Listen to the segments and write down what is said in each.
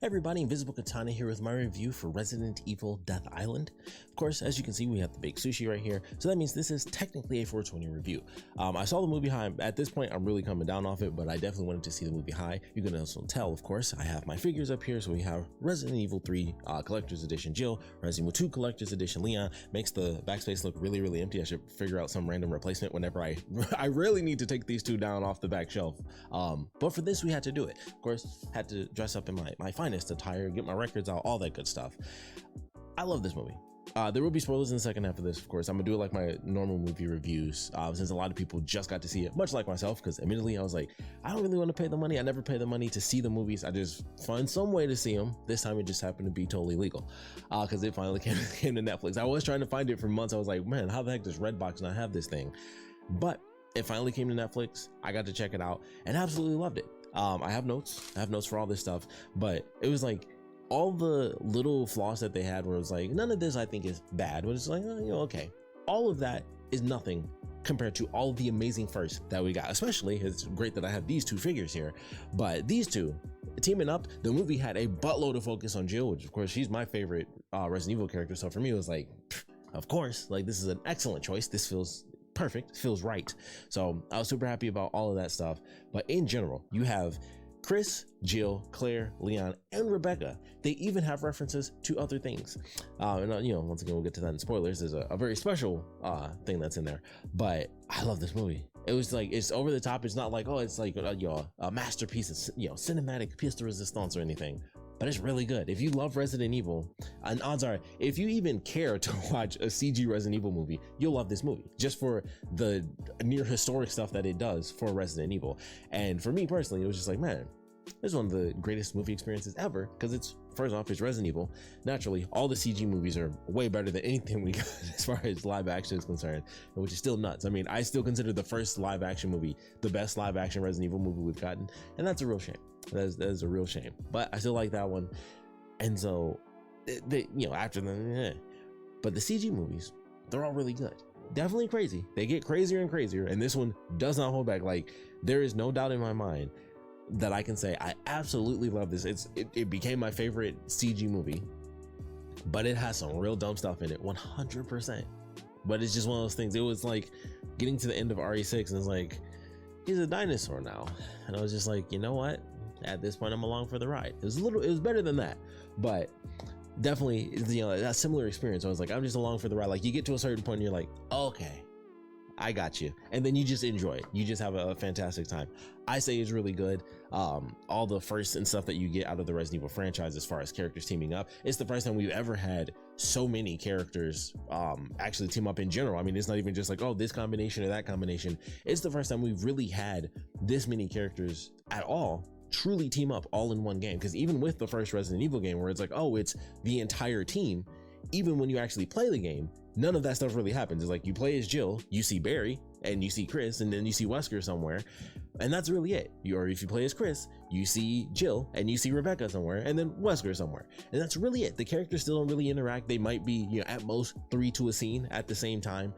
Everybody, Invisiblekatana here with my review for Resident Evil Death Island. Of course, as you can see, we have the big sushi right here, so that means this is technically a 420 review. I saw the movie high. At this point, I'm really coming down off it, but I definitely wanted to see the movie high. You can also tell, of course, I have my figures up here, so we have Resident Evil 3 Collector's Edition Jill, Resident Evil 2 Collector's Edition Leon. Makes the backspace look really empty. I should figure out some random replacement whenever I really need to take these two down off the back shelf. But for this, we had to do it. Of course, had to dress up in my finest attire, get my records out, all that good stuff. I love this movie. There will be spoilers in the second half of this, of course. I'm gonna do it like my normal movie reviews, since a lot of people just got to see it, much like myself, because admittedly I was like, I don't really want to pay the money. I never pay the money to see the movies. I just find some way to see them. This time it just happened to be totally legal, because it finally came to Netflix. I was trying to find it for months. I was like, man, how the heck does Redbox not have this thing? But it finally came to Netflix. I got to check it out and absolutely loved it. I have notes for all this stuff, but it was like all the little flaws that they had where it was like, none of this I think is bad, but it's like, okay. All of that is nothing compared to all the amazing firsts that we got. Especially, it's great that I have these two figures here, but these two teaming up, the movie had a buttload of focus on Jill, which of course she's my favorite Resident Evil character. So for me, it was like, of course, like this is an excellent choice. This feels perfect, feels right. So I was super happy about all of that stuff. But in general, you have Chris, Jill, Claire, Leon, and Rebecca. They even have references to other things. And once again, we'll get to that in spoilers. There's a very special thing that's in there. But I love this movie. It was like, it's over the top. It's not like, oh, it's like a masterpiece of cinematic pièce de résistance or anything. But it's really good. If you love Resident Evil, and odds are, if you even care to watch a CG Resident Evil movie, you'll love this movie, just for the near historic stuff that it does for Resident Evil. And for me personally, it was just like, man, this is one of the greatest movie experiences ever, because it's, first off, it's Resident Evil. Naturally, all the CG movies are way better than anything we got as far as live action is concerned, which is still nuts. I mean, I still consider the first live action movie the best live action Resident Evil movie we've gotten, and that's a real shame. That is a real shame, but I still like that one. And so after the but the CG movies, they're all really good. Definitely crazy. They get crazier and crazier, and this one does not hold back. Like, there is no doubt in my mind that I can say I absolutely love this. It became my favorite CG movie, but it has some real dumb stuff in it, 100%. But it's just one of those things. It was like getting to the end of RE6 and it's like, he's a dinosaur now, and I was just like, you know what, at this point I'm along for the ride. It was better than that, but definitely that similar experience. I was like, I'm just along for the ride. Like, you get to a certain point and you're like, okay, I got you, and then you just enjoy it. You just have a fantastic time. I say it's really good. All the firsts and stuff that you get out of the Resident Evil franchise as far as characters teaming up, it's the first time we've ever had so many characters actually team up in general. I mean, it's not even just like, oh, this combination or that combination. It's the first time we've really had this many characters at all truly team up all in one game. Because even with the first Resident Evil game, where it's like, oh, it's the entire team, even when you actually play the game, none of that stuff really happens. It's like, you play as Jill, you see Barry, and you see Chris, and then you see Wesker somewhere, and that's really it. Or if you play as Chris, you see Jill, and you see Rebecca somewhere, and then Wesker somewhere, and that's really it. The characters still don't really interact. They might be, at most 3 to a scene at the same time.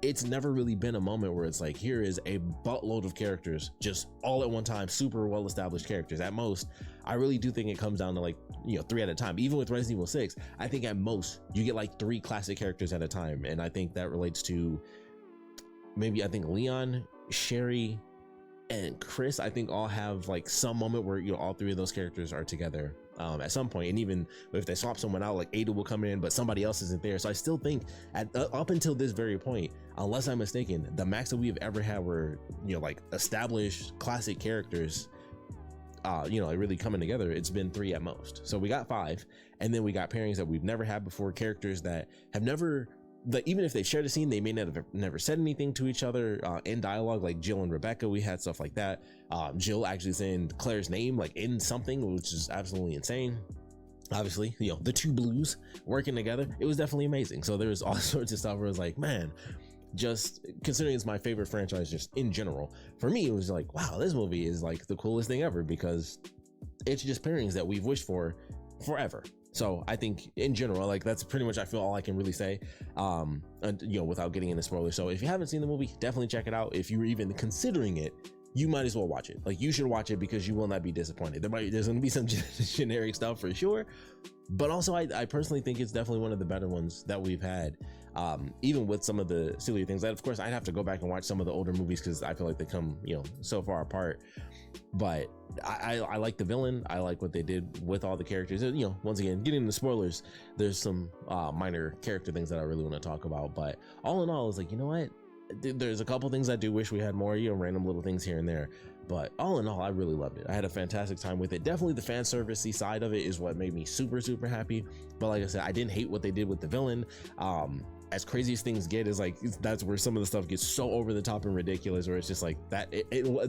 It's never really been a moment where it's like, here is a buttload of characters just all at one time, super well established characters. At most, I really do think it comes down to like 3 at a time. Even with Resident Evil 6, I think at most you get like 3 classic characters at a time, and I think that relates to maybe, I think Leon, Sherry, and Chris, I think all have like some moment where all 3 of those characters are together at some point. And even if they swap someone out, like Ada will come in, but somebody else isn't there. So I still think up until this very point, unless I'm mistaken, the max that we've ever had were like established classic characters really coming together, it's been 3 at most. So we got 5, and then we got pairings that we've never had before, characters that have never, even if they shared a scene, they may not have never said anything to each other in dialogue. Like Jill and Rebecca, we had stuff like that. Jill actually saying Claire's name like in something, which is absolutely insane. Obviously, the 2 blues working together, it was definitely amazing. So there was all sorts of stuff where I was like, man, just considering it's my favorite franchise just in general, for me it was like, wow, this movie is like the coolest thing ever, because it's just pairings that we've wished for forever. So I think in general, like, that's pretty much, I feel, all I can really say, without getting into spoilers. So if you haven't seen the movie, definitely check it out. If you were even considering it, you might as well watch it. Like, you should watch it because you will not be disappointed. There's going to be some generic stuff for sure, but also I personally think it's definitely one of the better ones that we've had. Even with some of the sillier things that, of course, I'd have to go back and watch some of the older movies because I feel like they come, so far apart. But I like the villain. I like what they did with all the characters. Once again, getting into spoilers, there's some minor character things that I really want to talk about. But all in all, it's like, you know what? There's a couple things I do wish we had more, random little things here and there. But all in all, I really loved it. I had a fantastic time with it. Definitely the fan servicey side of it is what made me super, super happy. But like I said, I didn't hate what they did with the villain. As crazy as things get, is like, that's where some of the stuff gets so over the top and ridiculous, where it's just like that.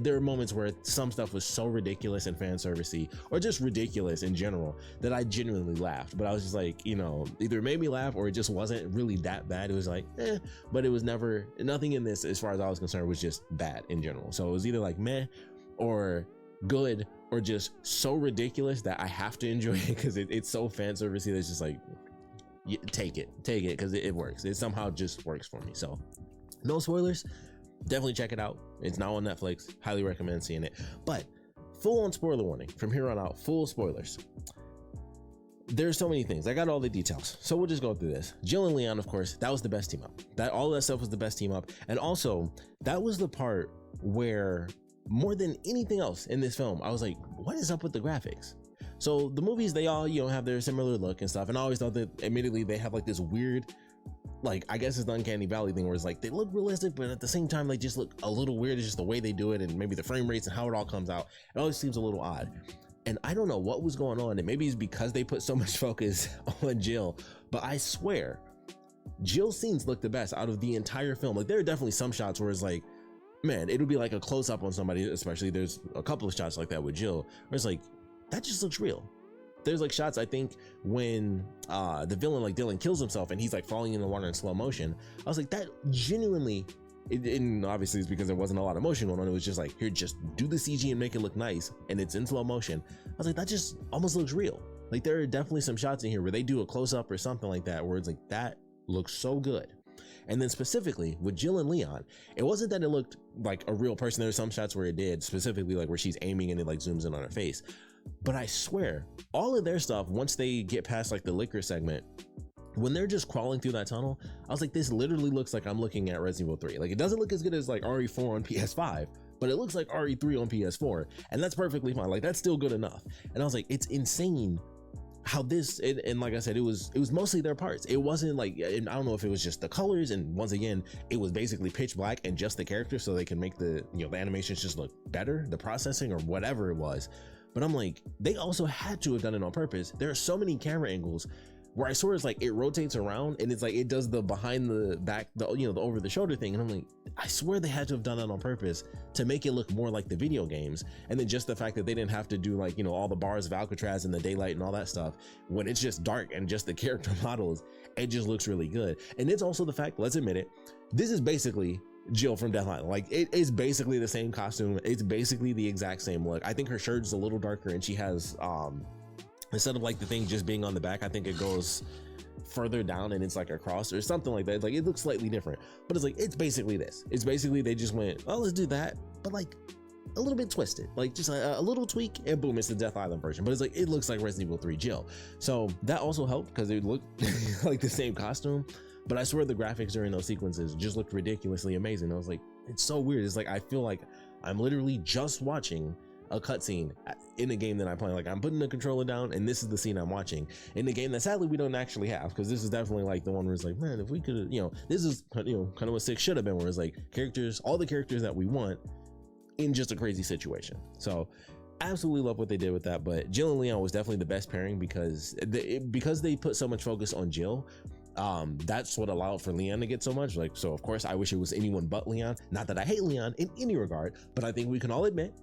There are moments where some stuff was so ridiculous and fan servicey, or just ridiculous in general, that I genuinely laughed. But I was just like, either it made me laugh or it just wasn't really that bad. It was like, but it was nothing in this, as far as I was concerned, was just bad in general. So it was either like meh or good, or just so ridiculous that I have to enjoy it because it's so fan servicey that it's just like, take it because it works. It somehow just works for me. So no spoilers, definitely check it out. It's now on Netflix. Highly recommend seeing it. But full on spoiler warning from here on out, full spoilers. There's so many things. I got all the details, so we'll just go through this. Jill and Leon, of course, that was the best team up. All that stuff was the best team up. And also, that was the part where, more than anything else in this film, I was like, what is up with the graphics? So the movies, they all, have their similar look and stuff. And I always thought that, admittedly, they have like this weird, like, I guess it's the Uncanny Valley thing, where it's like, they look realistic, but at the same time, they just look a little weird. It's just the way they do it, and maybe the frame rates and how it all comes out. It always seems a little odd. And I don't know what was going on. And maybe it's because they put so much focus on Jill, but I swear, Jill's scenes look the best out of the entire film. Like, there are definitely some shots where it's like, man, it would be like a close up on somebody, especially there's a couple of shots like that with Jill, where it's like, that just looks real. There's like shots, I think, when the villain, like Dylan, kills himself and he's like falling in the water in slow motion. I was like, that genuinely, and obviously it's because there wasn't a lot of motion going on. It was just like, here, just do the CG and make it look nice, and it's in slow motion. I was like, that just almost looks real. Like, there are definitely some shots in here where they do a close up or something like that, where it's like, that looks so good. And then specifically with Jill and Leon, it wasn't that it looked like a real person. There were some shots where it did, specifically like where she's aiming and it like zooms in on her face. But I swear, all of their stuff, once they get past like the liquor segment, when they're just crawling through that tunnel, I was like, this literally looks like I'm looking at Resident Evil 3. Like, it doesn't look as good as like RE4 on PS5, but it looks like RE3 on PS4, and that's perfectly fine. Like, that's still good enough. And I was like, it's insane how this, and like I said, it was mostly their parts. It wasn't like, and I don't know if it was just the colors, and once again, it was basically pitch black and just the characters, so they can make the the animations just look better, the processing or whatever it was. But I'm like, they also had to have done it on purpose. There are so many camera angles where I swear it's like it rotates around and it's like it does the behind the back, the over the shoulder thing, and I'm like, I swear they had to have done that on purpose to make it look more like the video games. And then just the fact that they didn't have to do like all the bars of Alcatraz and the daylight and all that stuff, when it's just dark and just the character models, it just looks really good. And it's also the fact, let's admit it, this is basically Jill from Death Island. Like, it is basically the same costume. It's basically the exact same look. I think her shirt is a little darker, and she has instead of like the thing just being on the back, I think it goes further down and it's like a cross or something like that. Like, it looks slightly different, but it's like, it's basically this. It's basically they just went, oh, let's do that, but like a little bit twisted, like just a little tweak, and boom, it's the Death Island version. But it's like, it looks like Resident Evil 3 Jill. So that also helped because it looked like the same costume. But I swear the graphics during those sequences just looked ridiculously amazing. I was like, it's so weird. It's like, I feel like I'm literally just watching a cutscene in a game that I'm playing. Like, I'm putting the controller down and this is the scene I'm watching in the game that sadly we don't actually have, because this is definitely like the one where it's like, man, if we could, this is kind of what 6 should have been, where it's like characters, all the characters that we want in just a crazy situation. So absolutely love what they did with that. But Jill and Leon was definitely the best pairing because they put so much focus on Jill. That's what allowed for Leon to get so much. Like, so of course I wish it was anyone but Leon. Not that I hate Leon in any regard, but I think we can all admit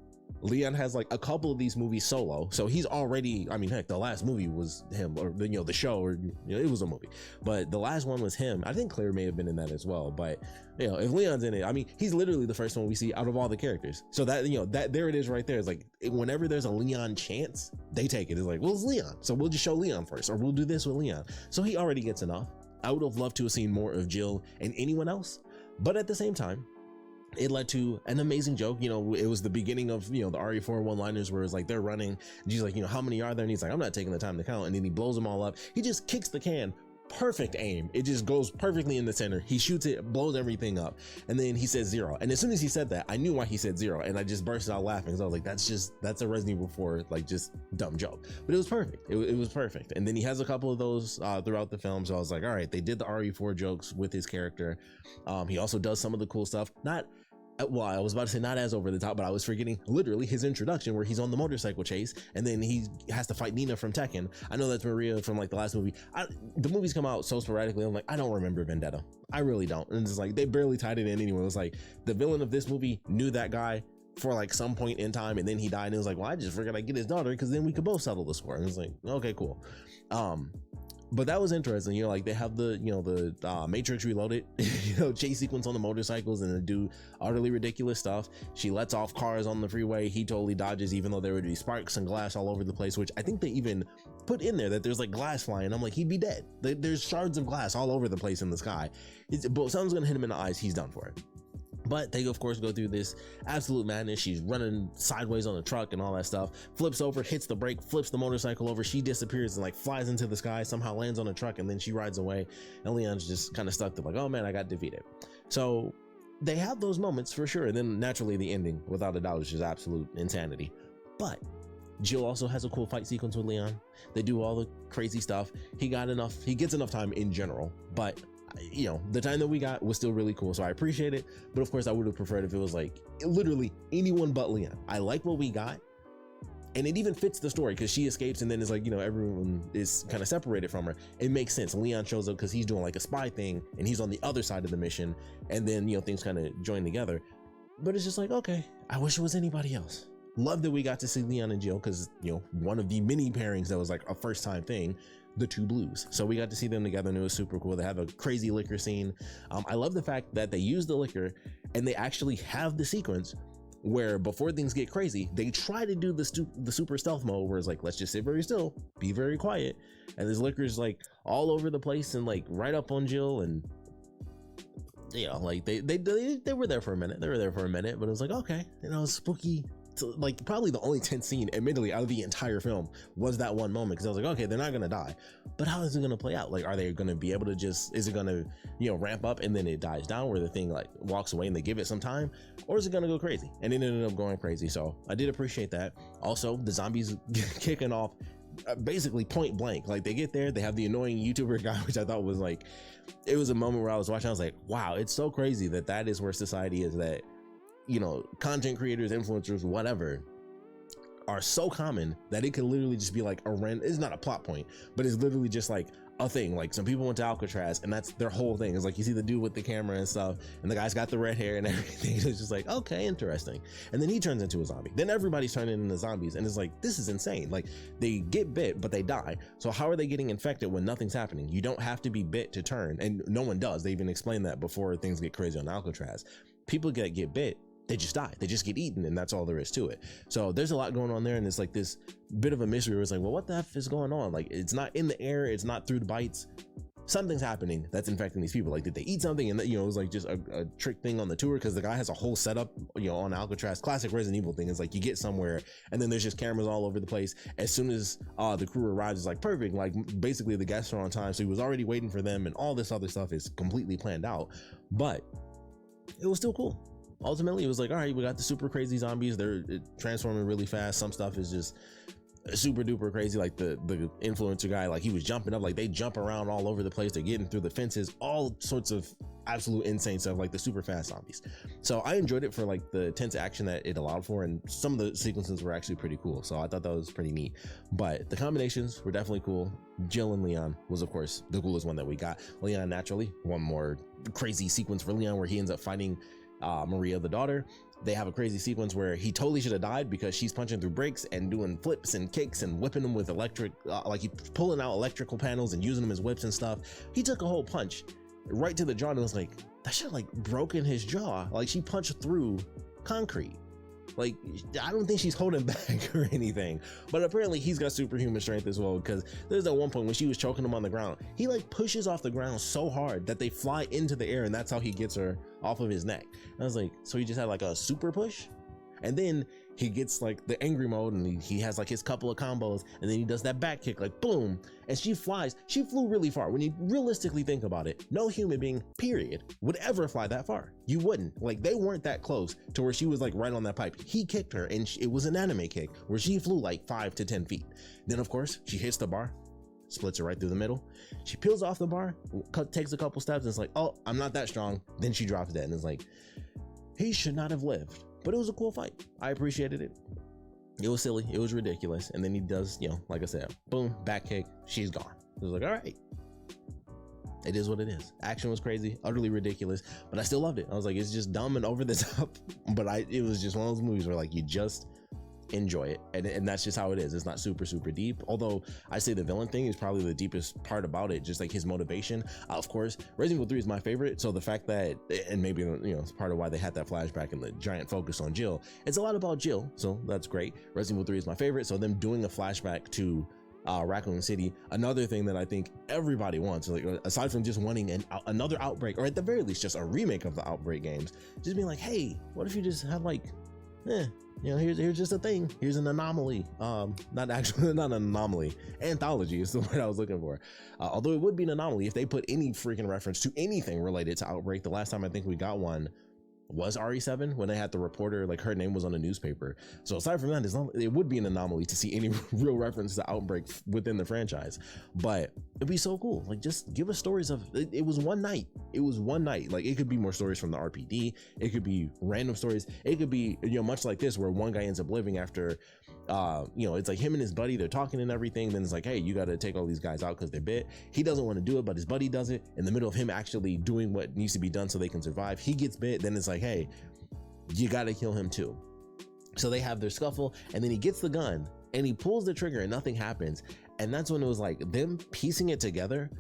Leon has like a couple of these movies solo, so he's already, I mean, heck, the last movie was him, or the show, or it was a movie, but the last one was him. I think Claire may have been in that as well, but if Leon's in it, I mean, he's literally the first one we see out of all the characters. So that that there it is right there. It's like, whenever there's a Leon chance, they take it. It's like, well, it's Leon, so we'll just show Leon first, or we'll do this with Leon. So he already gets enough. I would have loved to have seen more of Jill and anyone else, but at the same time, it led to an amazing joke. You know, it was the beginning of, you know, the RE4 one-liners where it's like they're running and she's like, you know, how many are there? And he's like, I'm not taking the time to count. And then he blows them all up. He just kicks the can, perfect aim. It just goes perfectly in the center. He shoots it, blows everything up. And then he says 0. And as soon as he said that, I knew why he said 0. And I just burst out laughing because I was like, that's a Resident Evil 4, like, just dumb joke. But it was perfect. It was perfect. And then he has a couple of those throughout the film. So I was like, all right, they did the RE4 jokes with his character. He also does some of the cool stuff. Well, I was about to say not as over the top, but I was forgetting literally his introduction where he's on the motorcycle chase and then he has to fight Nina from Tekken. I know that's Maria from like the last movie. The movies come out so sporadically. I'm like, I don't remember Vendetta. I really don't. And it's like, they barely tied it in anyway. It was like the villain of this movie knew that guy for like some point in time and then he died and it was like, well, I just figured I'd get his daughter because then we could both settle the score. And it's like, okay, cool. But that was interesting. You know, like they have the, you know, the Matrix Reloaded, you know, chase sequence on the motorcycles and they do utterly ridiculous stuff. She lets off cars on the freeway. He totally dodges, even though there would be sparks and glass all over the place, which I think they even put in there that there's like glass flying. I'm like, he'd be dead. There's shards of glass all over the place in the sky. But something's going to hit him in the eyes. He's done for it. But they, of course, go through this absolute madness. She's running sideways on the truck and all that stuff, flips over, hits the brake, flips the motorcycle over. She disappears and like flies into the sky, somehow lands on a truck, and then she rides away. And Leon's just kind of stuck there like, oh man, I got defeated. So they have those moments for sure. And then naturally the ending, without a doubt, is just absolute insanity. But Jill also has a cool fight sequence with Leon. They do all the crazy stuff. He gets enough time in general, but you know, the time that we got was still really cool, so I appreciate it. But of course I would have preferred if it was like literally anyone but Leon. I like what we got, and it even fits the story because she escapes and then it's like, you know, everyone is kind of separated from her. It makes sense. Leon shows up because he's doing like a spy thing and he's on the other side of the mission, and then, you know, things kind of join together. But it's just like, okay, I wish it was anybody else. Love that we got to see Leon and Jill because, you know, one of the many pairings that was like a first time thing, the two blues. So we got to see them together and it was super cool. They have a crazy liquor scene. I love the fact that they use the liquor and they actually have the sequence where before things get crazy, they try to do the super stealth mode where it's like, let's just sit very still, be very quiet. And this liquor is like all over the place and like right up on Jill, and you know, like they were there for a minute. But it was like, okay, you know, spooky. So, like, probably the only tense scene, admittedly, out of the entire film was that one moment, because I was like, okay, they're not gonna die, but how is it gonna play out? Like, are they gonna be able to just, is it gonna, you know, ramp up and then it dies down where the thing like walks away and they give it some time, or is it gonna go crazy? And it ended up going crazy. So I did appreciate that. Also, the zombies kicking off basically point blank. Like, they get there, they have the annoying YouTuber guy, which I thought was like, it was a moment where I was watching, I was like, wow, it's so crazy that is where society is, that, you know, content creators, influencers, whatever, are so common that it could literally just be like it's not a plot point, but it's literally just like a thing. Like, some people went to Alcatraz and that's their whole thing. It's like, you see the dude with the camera and stuff, and the guy's got the red hair and everything. It's just like, okay, interesting. And then he turns into a zombie. Then everybody's turning into zombies, and it's like, this is insane. Like, they get bit, but they die. So how are they getting infected when nothing's happening? You don't have to be bit to turn, and no one does. They even explain that before things get crazy on Alcatraz. People get bit, they just die, they just get eaten, and that's all there is to it. So there's a lot going on there, and it's like this bit of a mystery where it's like, well, what the F is going on? Like, it's not in the air, it's not through the bites, something's happening that's infecting these people. Like, did they eat something? And you know, it was like just a trick thing on the tour, because the guy has a whole setup, you know, on Alcatraz. Classic Resident Evil thing is like, you get somewhere and then there's just cameras all over the place. As soon as the crew arrives, it's like perfect, like basically the guests are on time, so he was already waiting for them, and all this other stuff is completely planned out. But it was still cool. Ultimately, it was like, all right, we got the super crazy zombies. They're transforming really fast. Some stuff is just super duper crazy. Like the influencer guy, like, he was jumping up, like they jump around all over the place. They're getting through the fences, all sorts of absolute insane stuff, like the super fast zombies. So I enjoyed it for like the tense action that it allowed for, and some of the sequences were actually pretty cool. So I thought that was pretty neat. But the combinations were definitely cool. Jill and Leon was, of course, the coolest one that we got. Leon, naturally, one more crazy sequence for Leon where he ends up fighting Maria, the daughter. They have a crazy sequence where he totally should have died, because she's punching through brakes and doing flips and kicks and whipping them with electric, like he's pulling out electrical panels and using them as whips and stuff. He took a whole punch right to the jaw, and it was like, that should have like broken his jaw. Like, she punched through concrete. Like, I don't think she's holding back or anything, but apparently he's got superhuman strength as well, because there's at one point when she was choking him on the ground, he like pushes off the ground so hard that they fly into the air, and that's how he gets her off of his neck. And I was like, so he just had like a super push? And then he gets like the angry mode, and he has like his couple of combos, and then he does that back kick, like boom, and she flies. She flew really far. When you realistically think about it, no human being, period, would ever fly that far. You wouldn't. Like, they weren't that close to where she was like right on that pipe. He kicked her, and it was an anime kick where she flew like 5 to 10 feet. Then of course she hits the bar, splits it right through the middle. She peels off the bar, takes a couple steps, and it's like, oh, I'm not that strong. Then she drops dead, and it's like, he should not have lived. But it was a cool fight. I appreciated it. It was silly. It was ridiculous. And then he does, you know, like I said, boom, back kick. She's gone. It was like, all right. It is what it is. Action was crazy, utterly ridiculous, but I still loved it. I was like, it's just dumb and over the top. But it was just one of those movies where like you just enjoy it, and that's just how it is. It's not super deep, although I say the villain thing is probably the deepest part about it, just like his motivation. Of course, Resident Evil 3 is my favorite, so the fact that, and maybe, you know, it's part of why they had that flashback and the giant focus on Jill, it's a lot about Jill, so that's great. Resident Evil 3 is my favorite, so them doing a flashback to Raccoon City, another thing that I think everybody wants, like aside from just wanting another Outbreak, or at the very least just a remake of the Outbreak games, just being like, hey, what if you just had like, you know, here's just a thing. Here's an anomaly. Not an anomaly. Anthology is the word I was looking for. Although it would be an anomaly if they put any freaking reference to anything related to Outbreak. The last time I think we got one was RE7, when they had the reporter, like her name was on the newspaper. So aside from that, it would be an anomaly to see any real reference to Outbreak within the franchise. But it'd be so cool. Like, just give us stories of it. It was one night. It was one night. Like, it could be more stories from the RPD. It could be random stories. It could be, you know, much like this, where one guy ends up living after, you know, it's like him and his buddy, they're talking and everything. Then it's like, hey, you got to take all these guys out because they're bit. He doesn't want to do it, but his buddy does it. In the middle of him actually doing what needs to be done so they can survive, he gets bit. Then it's like, hey, you got to kill him too. So they have their scuffle, and then he gets the gun and he pulls the trigger and nothing happens. And that's when it was like them piecing it together,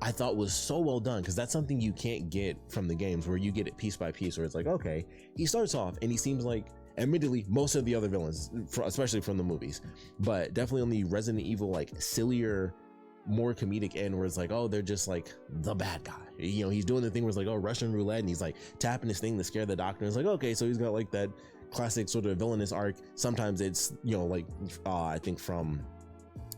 I thought was so well done, because that's something you can't get from the games, where you get it piece by piece, where it's like, okay, he starts off and he seems like, admittedly, most of the other villains, especially from the movies, but definitely on the Resident Evil, like sillier, more comedic end, where it's like, oh, they're just like the bad guy. You know, he's doing the thing where it's like, oh, Russian roulette, and he's like tapping his thing to scare the doctor. And it's like, okay, so he's got like that classic sort of villainous arc. Sometimes it's, you know, like I think from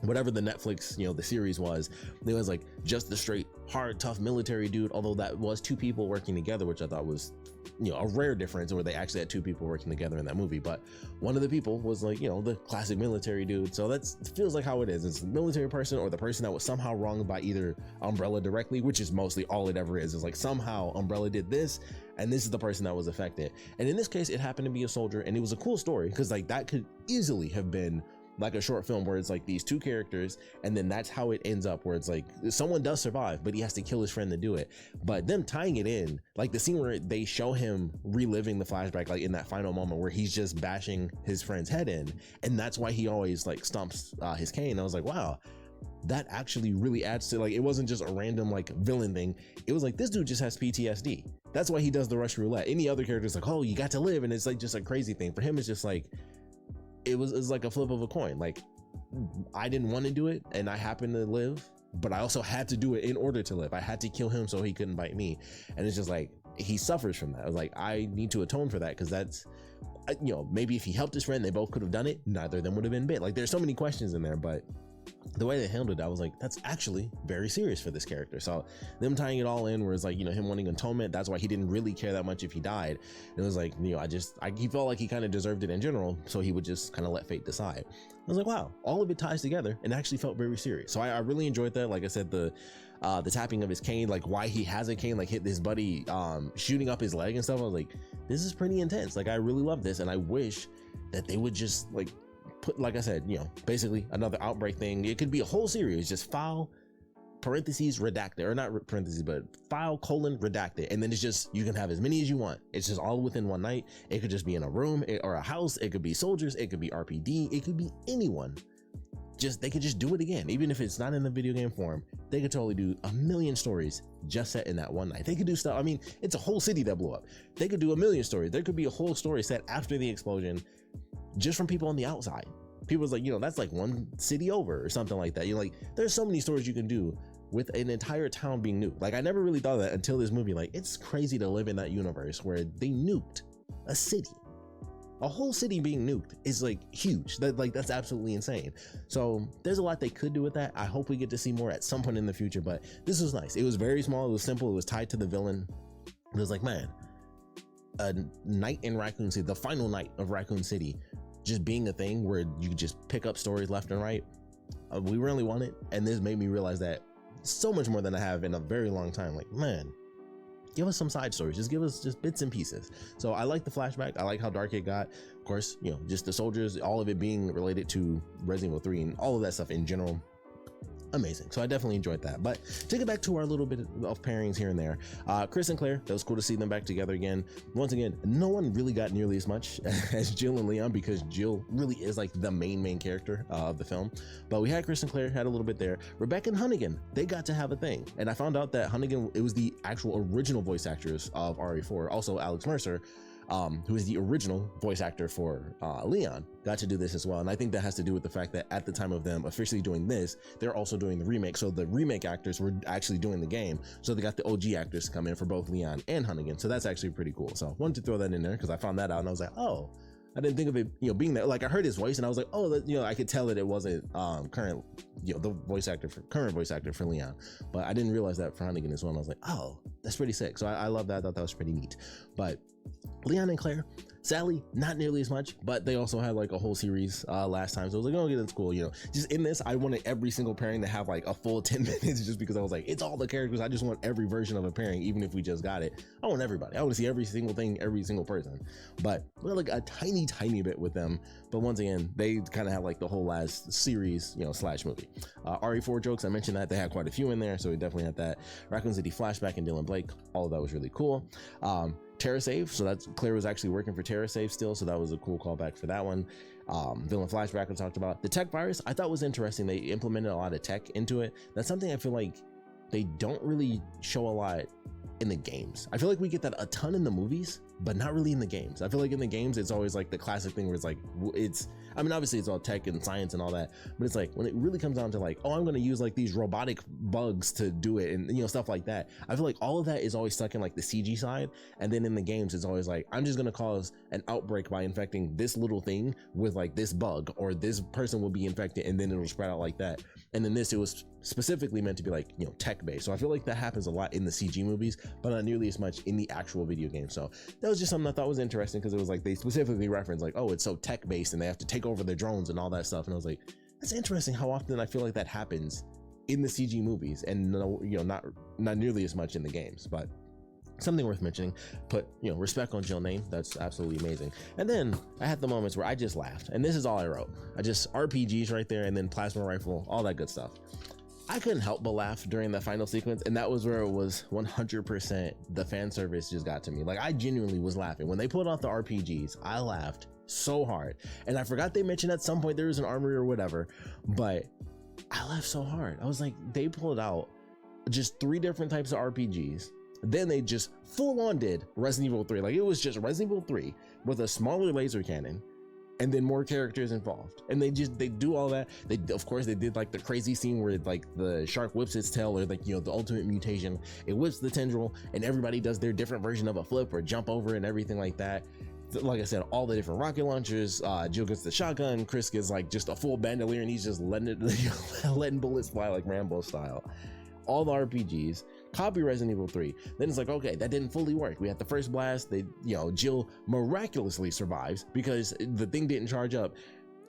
whatever the Netflix, you know, the series was, it was like just the straight hard tough military dude, although that was two people working together, which I thought was, you know, a rare difference, where they actually had two people working together in that movie. But one of the people was like, you know, the classic military dude. So it feels like how it is. It's the military person, or the person that was somehow wronged by either Umbrella directly, which is mostly all it ever is like somehow Umbrella did this, and this is the person that was affected. And in this case, it happened to be a soldier, and it was a cool story, because like that could easily have been like a short film where it's like these two characters, and then that's how it ends up, where it's like someone does survive, but he has to kill his friend to do it. But them tying it in, like the scene where they show him reliving the flashback, like in that final moment where he's just bashing his friend's head in, and that's why he always like stomps his cane. I was like, wow, that actually really adds to, like, it wasn't just a random like villain thing. It was like, this dude just has PTSD. That's why he does the Russian roulette. Any other character is like, oh, you got to live, and it's like just a crazy thing. For him, it's just like, it was like a flip of a coin. Like, I didn't want to do it, and I happened to live, but I also had to do it in order to live. I had to kill him so he couldn't bite me. And it's just like, he suffers from that. I was like, I need to atone for that, because that's, you know, maybe if he helped his friend, they both could have done it. Neither of them would have been bit. Like, there's so many questions in there, but the way they handled it, I was like, that's actually very serious for this character. So them tying it all in, where it's like, you know, him wanting atonement, that's why he didn't really care that much if he died. It was like, you know, he felt like he kind of deserved it in general, so he would just kind of let fate decide. I was like, wow, all of it ties together and actually felt very serious. So I really enjoyed that. Like I said, the tapping of his cane, like why he has a cane, like hit his buddy shooting up his leg and stuff. I was like, this is pretty intense. Like, I really love this, and I wish that they would just like put, like I said, you know, basically another Outbreak thing. It could be a whole series, just file parentheses redacted, or not parentheses, but file colon redacted, and then it's just, you can have as many as you want. It's just all within one night. It could just be in a room or a house. It could be soldiers. It could be RPD. It could be anyone. they could just do it again. Even if it's not in the video game form, they could totally do a million stories just set in that one night. They could do stuff. I mean, it's a whole city that blew up. They could do a million stories. There could be a whole story set after the explosion just from people on the outside. People's like, that's like one city over or something like that. You're like, there's so many stories you can do with an entire town being nuked. Like, I never really thought of that until this movie. Like, it's crazy to live in that universe where they nuked a city. A whole city being nuked is like huge. That's absolutely insane. So there's a lot they could do with that. I hope we get to see more at some point in the future, but this was nice. It was very small. It was simple. It was tied to the villain. It was like, man, a night in Raccoon City, the final night of Raccoon City, just being a thing where you could just pick up stories left and right. We really want it. And this made me realize that so much more than I have in a very long time. Like, man, give us some side stories. Just give us just bits and pieces. So I like the flashback. I like how dark it got. Of course, just the soldiers, all of it being related to Resident Evil 3 and all of that stuff in general. Amazing. So I definitely enjoyed that. But to get back to our little bit of pairings here and there, Chris and Claire, that was cool to see them back together again. Once again, no one really got nearly as much as Jill and Leon, because Jill really is like the main character of the film. But we had Chris and Claire, had a little bit there. Rebecca and Hunnigan, they got to have a thing. And I found out that Hunnigan, it was the actual original voice actors of RE4, also Alex Mercer, who is the original voice actor for Leon, got to do this as well. And I think that has to do with the fact that at the time of them officially doing this, they're also doing the remake. So the remake actors were actually doing the game. So they got the OG actors to come in for both Leon and Hunnigan. So that's actually pretty cool. So I wanted to throw that in there because I found that out and I was like, oh, I didn't think of it, being there. Like, I heard his voice and I was like, oh, that, I could tell that it wasn't current, the current voice actor for Leon. But I didn't realize that for Hunnigan as well. And I was like, oh, that's pretty sick. So I love that. I thought that was pretty neat. But Leon and Claire, Sally, not nearly as much, but they also had like a whole series last time. So I was like, oh, that's cool. Just in this, I wanted every single pairing to have like a full 10 minutes just because I was like, it's all the characters. I just want every version of a pairing, even if we just got it. I want everybody. I want to see every single thing, every single person. But we had like a tiny bit with them. But once again, they kind of had like the whole last series, slash movie. RE4 jokes, I mentioned that they had quite a few in there. So we definitely had that. Raccoon City flashback and Dylan Blake. All of that was really cool. TerraSave, so that's Claire was actually working for TerraSave still, so that was a cool callback for that one. Villain flashback I talked about. The tech virus I thought was interesting. They implemented a lot of tech into it. That's something I feel like they don't really show a lot in the games. I feel like we get that a ton in the movies, but not really in the games. I feel like in the games it's always like the classic thing where it's like, obviously it's all tech and science and all that, but it's like when it really comes down to like, oh, I'm going to use like these robotic bugs to do it and stuff like that. I feel like all of that is always stuck in like the CG side, and then in the games it's always like, I'm just going to cause an outbreak by infecting this little thing with like this bug, or this person will be infected and then it'll spread out like that. And then this, it was specifically meant to be like, tech based. So I feel like that happens a lot in the CG movies, but not nearly as much in the actual video game. So that was just something I thought was interesting, because it was like they specifically referenced like, oh, it's so tech based and they have to take over the drones and all that stuff. And I was like, that's interesting how often I feel like that happens in the CG movies, and not nearly as much in the games. But something worth mentioning. Put respect on Jill name. That's absolutely amazing. And then I had the moments where I just laughed, and this is all I wrote. I just RPGs right there, and then plasma rifle, all that good stuff. I couldn't help but laugh during the final sequence, and that was where it was 100% the fan service just got to me. Like, I genuinely was laughing when they pulled off the RPGs. I laughed so hard, and I forgot they mentioned at some point there was an armory or whatever, but I laughed so hard. I was like, they pulled out just 3 different types of RPGs. Then they just full on did Resident Evil 3. Like, it was just Resident Evil 3 with a smaller laser cannon, and then more characters involved, and they do all that. Of course they did like the crazy scene where like the shark whips its tail, or like the ultimate mutation, it whips the tendril, and everybody does their different version of a flip or jump over and everything like that. Like I said, all the different rocket launchers. Jill gets the shotgun, Chris gets like just a full bandolier and he's just letting bullets fly like Rambo style. All the RPGs, copy Resident Evil 3. Then it's like, okay, that didn't fully work. We had the first blast. Jill miraculously survives because the thing didn't charge up.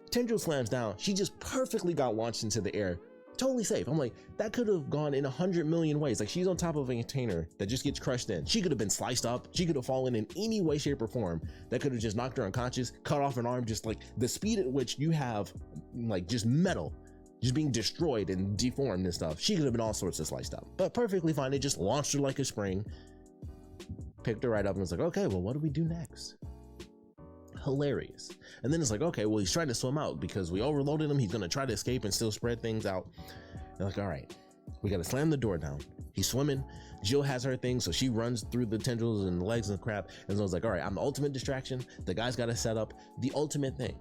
Tendril slams down. She just perfectly got launched into the air. Totally safe. I'm like, that could have gone in 100 million ways. Like, she's on top of a container that just gets crushed in. She could have been sliced up. She could have fallen in any way, shape, or form. That could have just knocked her unconscious, cut off an arm. Just like the speed at which you have like just metal just being destroyed and deformed and stuff. She could have been all sorts of sliced up, but perfectly fine. They just launched her like a spring, picked her right up, and was like, okay, well, what do we do next? hilarious. And then it's like, okay, well, he's trying to swim out because we overloaded him. He's gonna try to escape and still spread things out. They're like, all right, we gotta slam the door down. He's swimming. Jill has her thing, so she runs through the tendrils and the legs and crap. And so I was like, all right, I'm the ultimate distraction. The guy's got to set up the ultimate thing.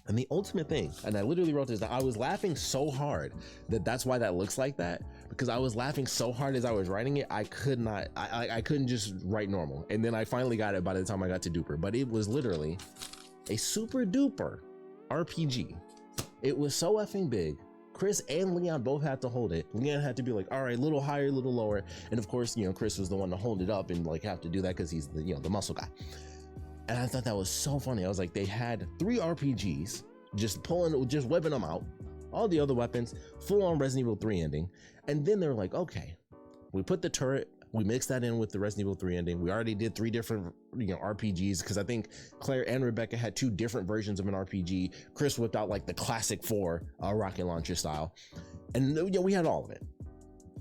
And the ultimate thing, and I literally wrote this down, I was laughing so hard that's why that looks like that, because I was laughing so hard as I was writing it, I couldn't just write normal. And then I finally got it by the time I got to duper, but it was literally a super duper RPG. It was so effing big. Chris and Leon both had to hold it. Leon had to be like, all right, a little higher, a little lower. And of course, you know, Chris was the one to hold it up and like have to do that because he's the, you know, the muscle guy. And I thought that was so funny. I was like, they had 3 RPGs, just whipping them out, all the other weapons, full on Resident Evil 3 ending. And then they were like, okay, we put the turret, we mixed that in with the Resident Evil 3 ending. We already did 3 different, you know, RPGs, because I think Claire and Rebecca had 2 different versions of an RPG. Chris whipped out like the classic 4 rocket launcher style. And you know, we had all of it.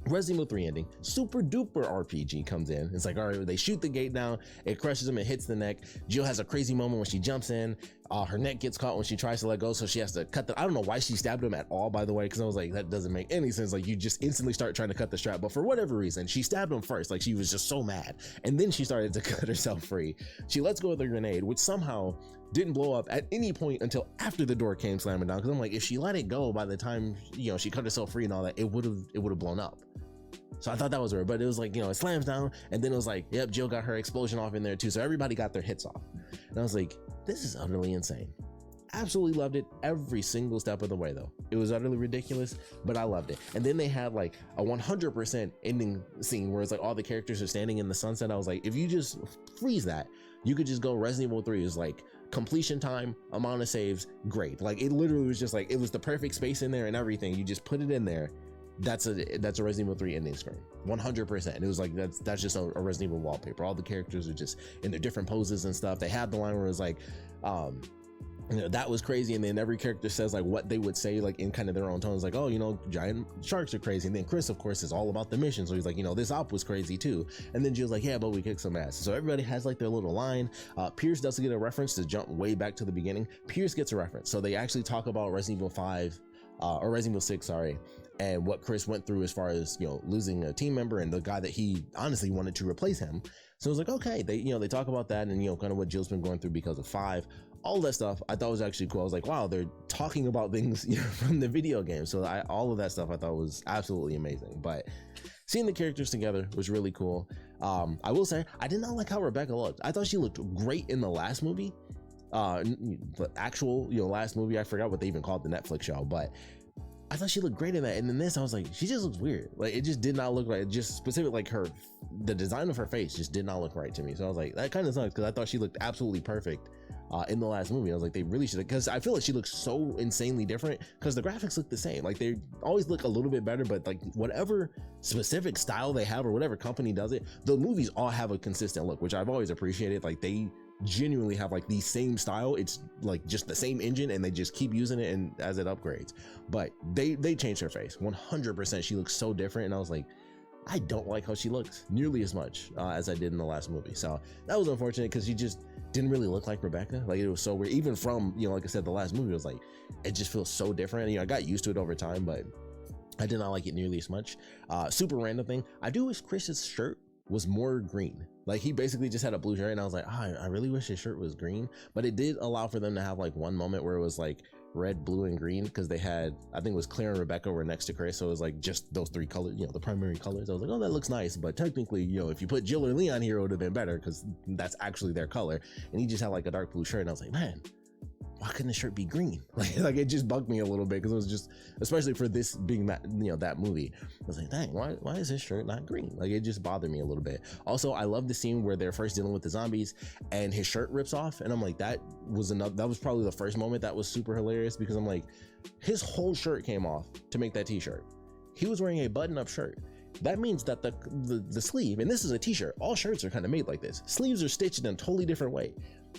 Resident Evil 3 ending, super duper RPG comes in. It's like, all right, they shoot the gate down, it crushes him, it hits the neck. Jill has a crazy moment when she jumps in, her neck gets caught when she tries to let go, so she has to cut the, I don't know why she stabbed him at all, by the way, because I was like, that doesn't make any sense. Like, you just instantly start trying to cut the strap, but for whatever reason, she stabbed him first. Like, she was just so mad, and then she started to cut herself free. She lets go of the grenade, which somehow didn't blow up at any point until after the door came slamming down, because I'm like, if she let it go by the time, you know, she cut herself free and all that, it would have blown up. So I thought that was weird, but it was like, you know, it slams down, and then it was like, yep, Jill got her explosion off in there too. So everybody got their hits off. And I was like, this is utterly insane. Absolutely loved it every single step of the way, though. It was utterly ridiculous, but I loved it. And then they had like a 100% ending scene where it's like all the characters are standing in the sunset. I was like, if you just freeze that, you could just go Resident Evil 3 is like completion time, amount of saves, great. Like, it literally was just like, it was the perfect space in there and everything. You just put it in there. That's a Resident Evil 3 ending screen, 100%. It was like, that's just a Resident Evil wallpaper. All the characters are just in their different poses and stuff. They had the line where it was like, you know, that was crazy, and then every character says like what they would say like in kind of their own tones, like, oh, you know, giant sharks are crazy. And then Chris, of course, is all about the mission, so he's like, you know, this op was crazy too. And then Jill's like, yeah, but we kicked some ass. So everybody has like their little line. Pierce does get a reference to jump way back to the beginning. Pierce gets a reference, so they actually talk about Resident Evil 5 or Resident Evil 6, sorry, and what Chris went through as far as, you know, losing a team member and the guy that he honestly wanted to replace him. So it was like, okay, they talk about that, and, you know, kind of what Jill's been going through because of 5, all that stuff. I thought was actually cool. I was like, wow, they're talking about things, you know, from the video game. So all of that stuff I thought was absolutely amazing. But seeing the characters together was really cool. I will say, I did not like how Rebecca looked. I thought she looked great in the last movie. The actual, you know, last movie, I forgot what they even called the Netflix show, but I thought she looked great in that. And then this, I was like, she just looks weird. Like, it just did not look right. Just specific, like the design of her face just did not look right to me. So I was like, that kind of sucks, because I thought she looked absolutely perfect in the last movie. I was like, they really should, because I feel like she looks so insanely different, because the graphics look the same. Like, they always look a little bit better, but like whatever specific style they have or whatever company does it, the movies all have a consistent look, which I've always appreciated. Like, they genuinely have like the same style. It's like just the same engine, and they just keep using it and as it upgrades. But they changed her face 100%. She looks so different, and I was like, I don't like how she looks nearly as much as I did in the last movie. So that was unfortunate, because she just didn't really look like Rebecca. Like, it was so weird. Even from, you know, like I said, the last movie, it was like, it just feels so different. You know, I got used to it over time, but I did not like it nearly as much. Super random thing, I do wish Chris's shirt was more green. Like, he basically just had a blue shirt, and I was like, oh, I really wish his shirt was green. But it did allow for them to have like one moment where it was like red, blue, and green, because they had, I think it was Claire and Rebecca were next to Chris, so it was like just those 3 colors, you know, the primary colors. I was like, oh, that looks nice, but technically, you know, if you put Jill or Leon here, it would have been better, because that's actually their color. And he just had like a dark blue shirt, and I was like, man, why couldn't the shirt be green? Like it just bugged me a little bit, because it was just, especially for this being that, you know, that movie, I was like, dang, why is his shirt not green? Like, it just bothered me a little bit. Also, I love the scene where they're first dealing with the zombies and his shirt rips off, and I'm like, that was probably the first moment that was super hilarious, because I'm like, his whole shirt came off to make that t-shirt. He was wearing a button-up shirt. That means that the sleeve, and this is a t-shirt, all shirts are kind of made like this, sleeves are stitched in a totally different way.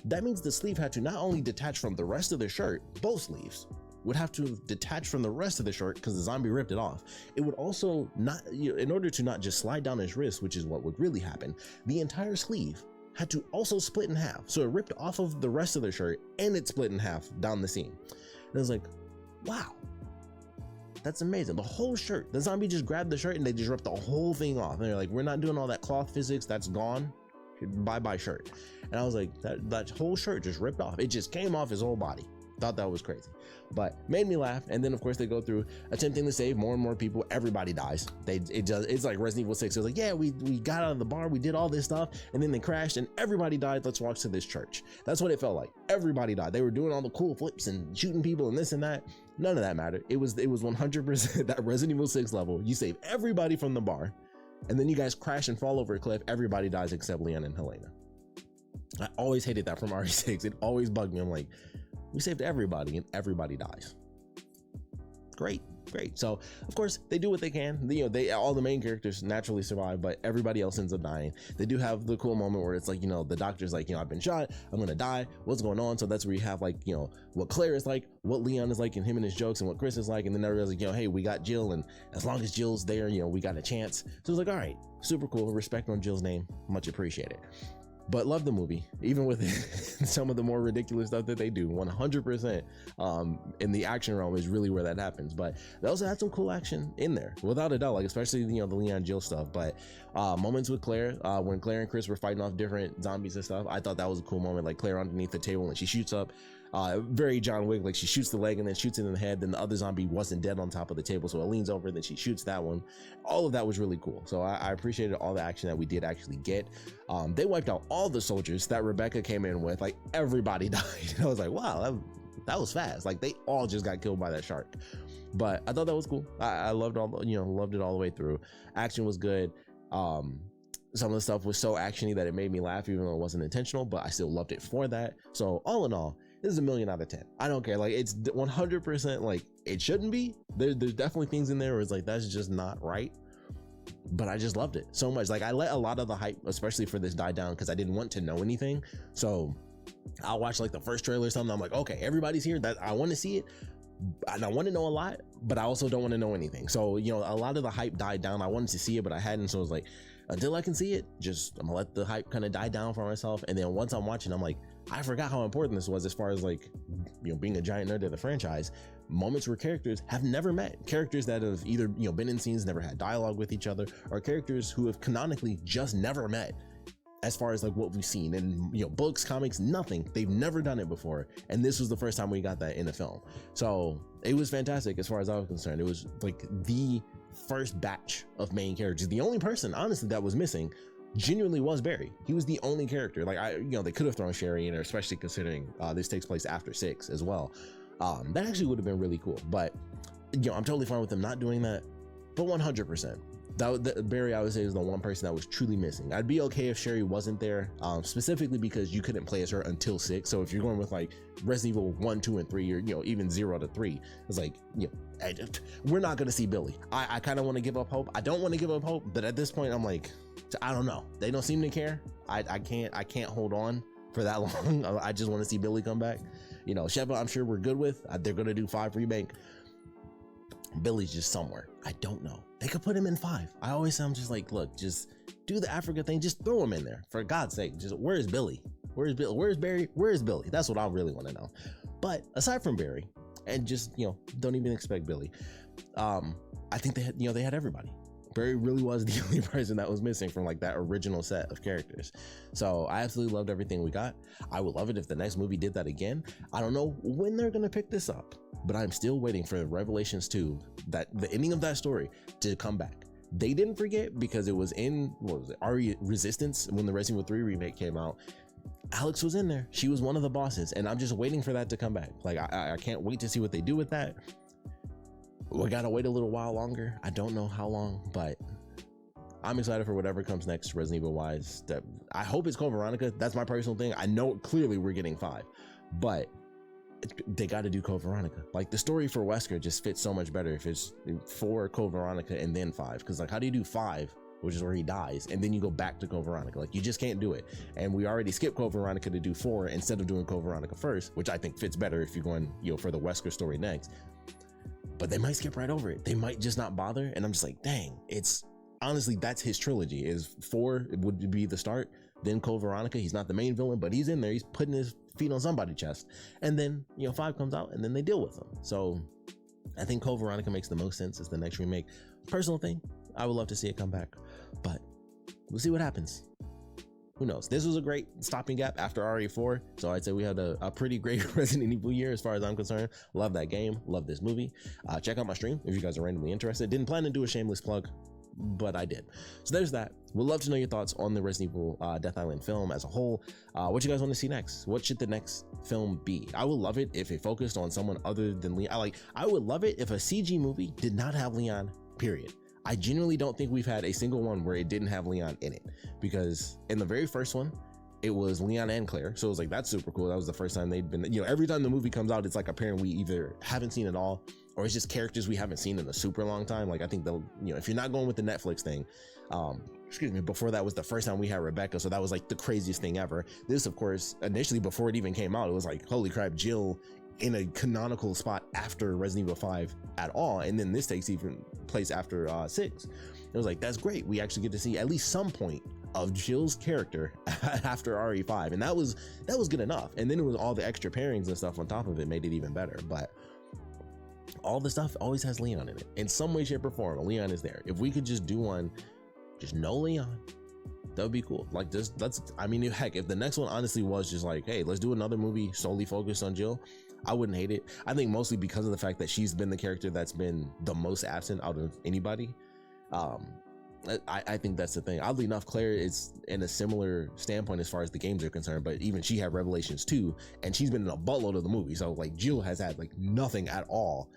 That means the sleeve had to not only detach from the rest of the shirt, both sleeves would have to detach from the rest of the shirt, because the zombie ripped it off. It would also not, you know, in order to not just slide down his wrist, which is what would really happen, the entire sleeve had to also split in half. So it ripped off of the rest of their shirt and it split in half down the seam. And I was like, wow, that's amazing. The whole shirt, the zombie just grabbed the shirt and they just ripped the whole thing off. And they're like, we're not doing all that cloth physics, that's gone. Bye-bye shirt. And I was like, that whole shirt just ripped off. It just came off his whole body. Thought that was crazy, but made me laugh. And then of course they go through attempting to save more and more people. Everybody dies. It's like Resident Evil 6. It was like, yeah, we got out of the bar, we did all this stuff, and then they crashed and everybody died. Let's walk to this church. That's what it felt like. Everybody died. They were doing all the cool flips and shooting people and this and that. None of that mattered. It was 100% that Resident Evil 6 level. You save everybody from the bar, and then you guys crash and fall over a cliff. Everybody dies except Leon and Helena. I always hated that from RE6. It always bugged me. I'm like, we saved everybody and everybody dies. Great. So of course they do what they can. All the main characters naturally survive, but everybody else ends up dying. They do have the cool moment where it's like, the doctor's like, I've been shot, I'm gonna die, what's going on? So that's where you have like, what Claire is like, what Leon is like, and him and his jokes, and what Chris is like, and then everybody's like, hey, we got Jill, and as long as Jill's there, we got a chance. So it's like, all right, super cool, respect on Jill's name, much appreciated. But love the movie, even with some of the more ridiculous stuff that they do. 100% in the action realm is really where that happens. But they also had some cool action in there, without a doubt, like especially the Leon Jill stuff. But moments with Claire, when Claire and Chris were fighting off different zombies and stuff, I thought that was a cool moment. Like Claire underneath the table and she shoots up, very John Wick, like she shoots the leg and then shoots it in the head. Then the other zombie wasn't dead on top of the table, so it leans over, then she shoots that one. All of that was really cool. So I appreciated all the action that we did actually get. They wiped out all the soldiers that Rebecca came in with. Like everybody died. I was like, wow, that was fast. Like they all just got killed by that shark. But I thought that was cool. I loved loved it all the way through. Action was good. Some of the stuff was so actiony that it made me laugh, even though it wasn't intentional, but I still loved it for that. So all in all, this is a 1,000,000 out of 10. I don't care. Like it's 100% like it shouldn't be. There's definitely things in there where it's like, that's just not right. But I just loved it so much. Like I let a lot of the hype, especially for this, die down because I didn't want to know anything. So I'll watch like the first trailer or something. I'm like, okay, everybody's here. That I want to see it. And I want to know a lot, but I also don't want to know anything. So, a lot of the hype died down. I wanted to see it, but I hadn't. So it was like, until I can see it, I'm gonna let the hype kind of die down for myself. And then once I'm watching, I'm like, I forgot how important this was as far as like, being a giant nerd of the franchise. Moments where characters have never met, characters that have either, been in scenes, never had dialogue with each other, or characters who have canonically just never met. As far as like what we've seen in books, comics, nothing. They've never done it before, and this was the first time we got that in a film. So it was fantastic as far as I was concerned. It was like the first batch of main characters. The only person, honestly, that was missing genuinely was Barry. He was the only character. Like they could have thrown Sherry in there, especially considering this takes place after 6 as well. That actually would have been really cool. But I'm totally fine with them not doing that. But 100%. Barry, I would say, is the one person that was truly missing. I'd be okay if Sherry wasn't there, specifically because you couldn't play as her until 6. So if you're going with like Resident Evil 1, 2, and 3, or even 0 to 3, it's like, we're not going to see Billy. I kind of want to give up hope. I don't want to give up hope, but at this point, I'm like, I don't know. They don't seem to care. I can't hold on for that long. I just want to see Billy come back. Sheva, I'm sure we're good with. They're going to do 5 remake. Billy's just somewhere. I don't know. They could put him in 5. I always say, I'm just like, look, just do the Africa thing. Just throw him in there. For God's sake, just where's Billy? Where's Billy? Where's Barry? Where's Billy? That's what I really want to know. But aside from Barry, and just, don't even expect Billy. I think they had everybody. Barry really was the only person that was missing from like that original set of characters. So I absolutely loved everything we got. I would love it if the next movie did that again. I don't know when they're going to pick this up, but I'm still waiting for Revelations 2, that the ending of that story, to come back. They didn't forget because it was in, RE Resistance when the Resident Evil 3 remake came out. Alex was in there. She was one of the bosses, and I'm just waiting for that to come back. Like I can't wait to see what they do with that. We gotta wait a little while longer. I don't know how long, but I'm excited for whatever comes next Resident Evil wise. I hope it's Code Veronica. That's my personal thing. I know clearly we're getting 5, but they got to do Code Veronica. Like the story for Wesker just fits so much better if it's 4 Code Veronica and then 5. Because like, how do you do 5, which is where he dies, and then you go back to Code Veronica? Like you just can't do it. And we already skipped Code Veronica to do 4 instead of doing Code Veronica first, which I think fits better if you're going for the Wesker story next. But they might skip right over it. They might just not bother. And I'm just like, dang, it's honestly, that's his trilogy. Is 4 would be the start. Then Code Veronica, he's not the main villain, but he's in there. He's putting his feet on somebody's chest. And then, 5 comes out and then they deal with him. So I think Code Veronica makes the most sense as the next remake. Personal thing, I would love to see it come back, but we'll see what happens. Who knows? This was a great stopping gap after RE4. So I'd say we had a pretty great Resident Evil year as far as I'm concerned. Love that game. Love this movie. Check out my stream if you guys are randomly interested. Didn't plan to do a shameless plug, but I did. So there's that. We'd love to know your thoughts on the Resident Evil Death Island film as a whole. What you guys want to see next? What should the next film be? I would love it if it focused on someone other than Leon. I would love it if a CG movie did not have Leon, period. I genuinely don't think we've had a single one where it didn't have Leon in it, because in the very first one, it was Leon and Claire. So it was like, that's super cool. That was the first time they'd been, every time the movie comes out, it's like a parent we either haven't seen at all, or it's just characters we haven't seen in a super long time. Like, I think they'll, if you're not going with the Netflix thing, before that was the first time we had Rebecca. So that was like the craziest thing ever. This, of course, initially before it even came out, it was like, holy crap, Jill in a canonical spot after Resident Evil 5 at all, and then this takes even place after 6. It was like, that's great. We actually get to see at least some point of Jill's character after RE5, and that was good enough. And then it was all the extra pairings and stuff on top of it made it even better. But all the stuff always has Leon in it in some way, shape, or form. Leon is there. If we could just do one, just no Leon, that would be cool. Like, heck, if the next one honestly was just like, hey, let's do another movie solely focused on Jill, I wouldn't hate it. I think mostly because of the fact that she's been the character that's been the most absent out of anybody. I think that's the thing. Oddly enough, Claire is in a similar standpoint as far as the games are concerned, but even she had Revelations 2, and she's been in a buttload of the movie. So like, Jill has had like nothing at all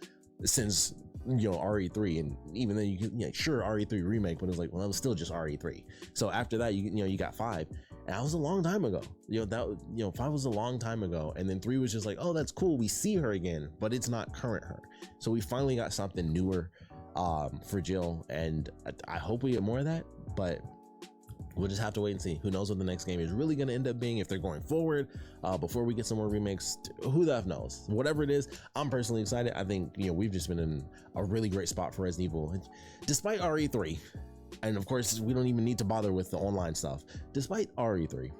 since RE3, and even then you could, sure, RE3 remake, but it was like, well, it was still just RE3. So after that, you got 5, and that was a long time ago. 5 was a long time ago, and then 3 was just like, oh, that's cool, we see her again, but it's not current her. So we finally got something newer for Jill, and I hope we get more of that, but we'll just have to wait and see. Who knows what the next game is really going to end up being, if they're going forward before we get some more remakes. Who the F knows? Whatever it is, I'm personally excited. I think we've just been in a really great spot for Resident Evil, despite RE3. And of course, we don't even need to bother with the online stuff. Despite RE3,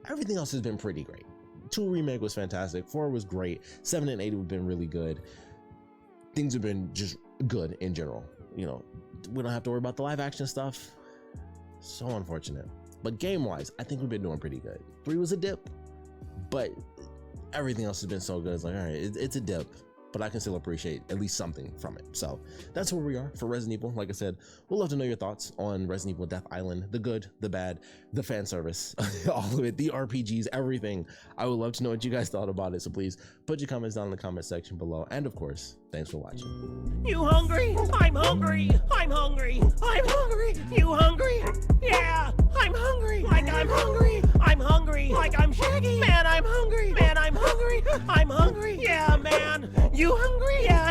everything else has been pretty great. 2 remake was fantastic. 4 was great. 7 and 8 have been really good. Things have been just good in general. We don't have to worry about the live action stuff. So unfortunate. But game wise, I think we've been doing pretty good. 3 was a dip, but everything else has been so good. It's like, all right, it's a dip, but I can still appreciate at least something from it. So that's where we are for Resident Evil. Like I said, we'd love to know your thoughts on Resident Evil Death Island, the good, the bad, the fan service, all of it, the RPGs, everything. I would love to know what you guys thought about it. So please put your comments down in the comment section below. And of course, thanks for watching. You hungry? I'm hungry. I'm hungry. I'm hungry. You hungry? Yeah, I'm hungry. Like I'm hungry. I'm hungry. Like I'm Shaggy. Man, I'm hungry. Man, I'm hungry. I'm hungry. Yeah, man. You hungry? Yeah.